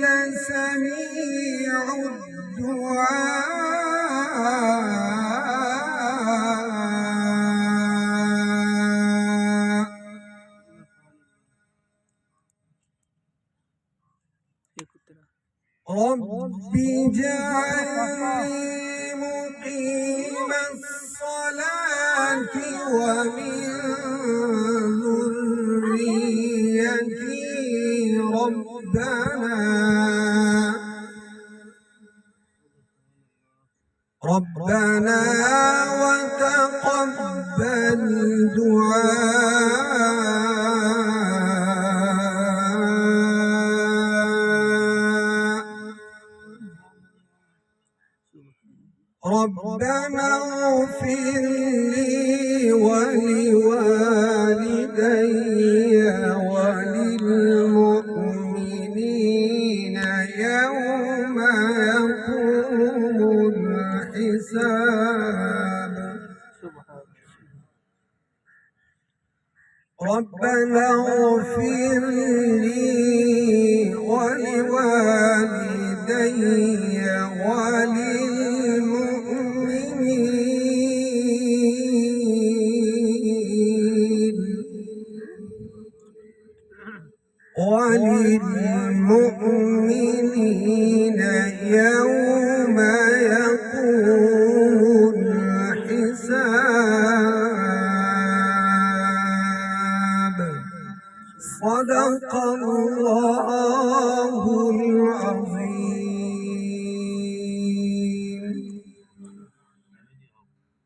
لسميع الدعاء. رب اجعلني مقيم الصلاة ومن ذريتي ربنا وتقبل دعاء. ربنا اغفر لي ولوالدي وللمؤمنين يوم يقوم الحساب. ربنا اغفر لي ولوالدي وللمؤمنين يوم يقوم الحساب. صدق الله.